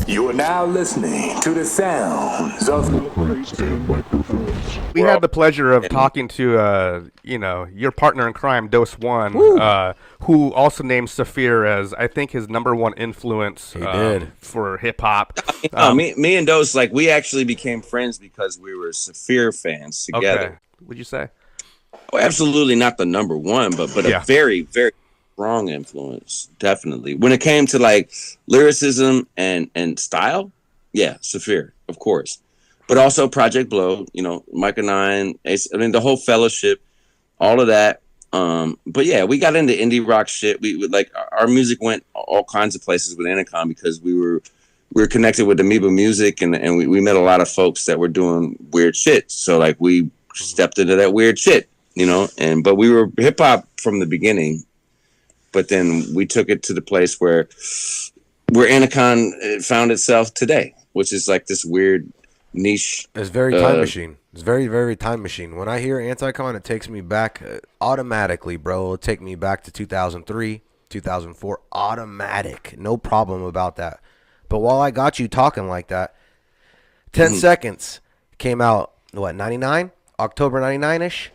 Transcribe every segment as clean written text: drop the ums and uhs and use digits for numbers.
You are now listening to the sounds of We had the pleasure of talking to, your partner in crime, Doseone, who also named Saafir as, I think, his number one influence for hip hop. Me and Dose, like, we actually became friends because we were Saafir fans together. Okay. What'd you say? Oh, absolutely not the number one, but Yeah. a very, very strong influence, definitely. When it came to like lyricism and style, yeah, Saafir, of course. But also Project Blow, Micah 9, Ace, I mean the whole fellowship, all of that. But yeah, we got into indie rock shit. We like our music went all kinds of places with Anticon because we were connected with Amoeba Music and we met a lot of folks that were doing weird shit. So like we stepped into that weird shit, but we were hip hop from the beginning. But then we took it to the place where Anticon found itself today, which is like this weird niche. It's very time machine. It's very, very time machine. When I hear Anticon, it takes me back automatically, bro. It'll take me back to 2003, 2004. Automatic. No problem about that. But while I got you talking like that, 10 Seconds came out, what, 99? October 99-ish?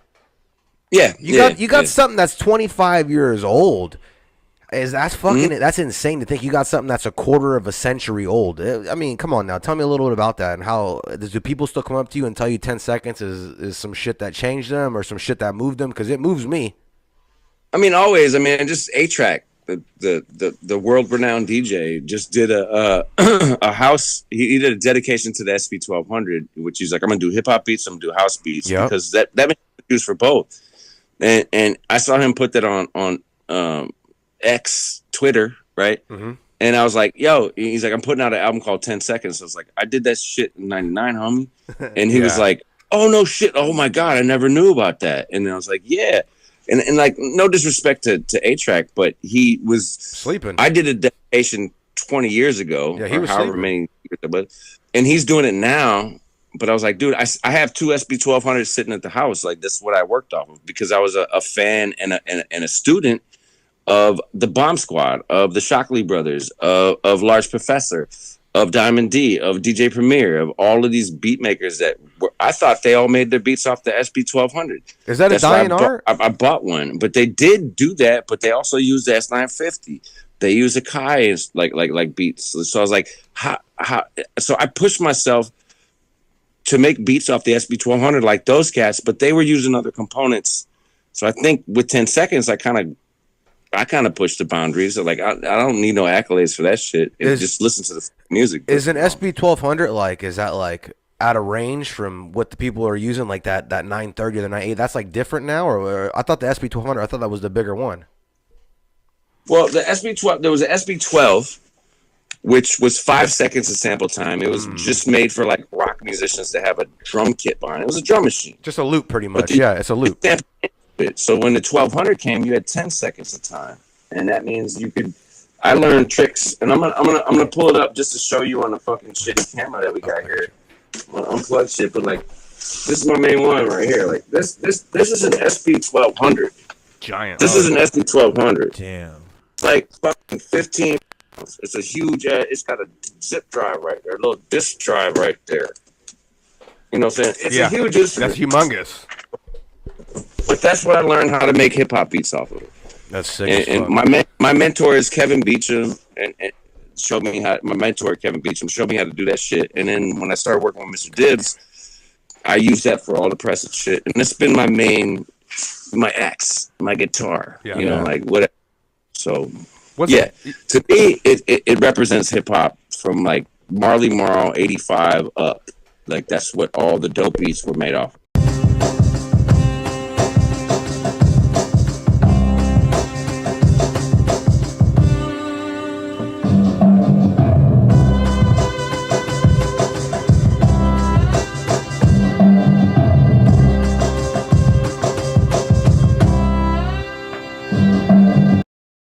Yeah. You got something that's 25 years old. That's insane to think you got something that's a quarter of a century old. I mean, come on now. Tell me a little bit about that and how do people still come up to you and tell you 10 Seconds is some shit that changed them or some shit that moved them? Because it moves me. I mean, always. I mean, just A-Track, the world-renowned DJ, just did a house. He did a dedication to the SB 1200, which he's like, I'm gonna do hip hop beats, I'm gonna do house beats, because that makes used for both. And I saw him put that on X, Twitter, right? Mm-hmm. And I was like, yo, he's like, I'm putting out an album called 10 Seconds. So I was like, I did that shit in 99, homie. And he was like, oh, no shit. Oh, my God. I never knew about that. And I was like, yeah. And like, no disrespect to A-Track, but he was sleeping. I did a dedication 20 years ago. Yeah, he was however sleeping. many years, and he's doing it now. But I was like, dude, I have two SB 1200s sitting at the house. Like, this is what I worked off of because I was a fan and a student of the Bomb Squad, of the Shockley Brothers, of Large Professor, of Diamond D, of DJ Premier, of all of these beat makers that I thought they all made their beats off the SB 1200. Is that That's a dying art? I bought one, but they did do that. But they also used the S950. They use a Kai as like beats. So I was like, how? So I pushed myself to make beats off the SB 1200 like those cats, but they were using other components. So I think with 10 Seconds, I kind of pushed the boundaries. So like, I don't need no accolades for that shit. Just listen to the music. Is an SB 1200 is that like out of range from what the people are using, like that 930 or the 98? That's like different now, or I thought the SB 1200. I thought that was the bigger one. Well, the SB 12, there was an SB 12, which was 5 seconds of sample time. It was just made for like rock musicians to have a drum kit behind it. It was a drum machine, just a loop, pretty much. Yeah, it's a loop. So when the 1200 came, you had 10 seconds of time, and that means you could. I learned tricks, and I'm gonna pull it up just to show you on the fucking shitty camera that we got here. I'm gonna unplug shit, but like this is my main one right here. Like this is an SB 1200. Giant. This is an SB 1200. Damn. It's like fucking 15. It's a huge. It's got a zip drive right there, a little disk drive right there. You know what I'm saying? It's a huge instrument. That's humongous. But that's what I learned how to make hip hop beats off of. That's sick. And my mentor is Kevin Beecham, and showed me how. My mentor Kevin Beecham showed me how to do that shit. And then when I started working with Mr. Dibbs, I used that for all the press and shit. And it's been my axe, my guitar. Like whatever. So to me, it represents hip hop from like Marley Marl '85 up. Like that's what all the dope beats were made off.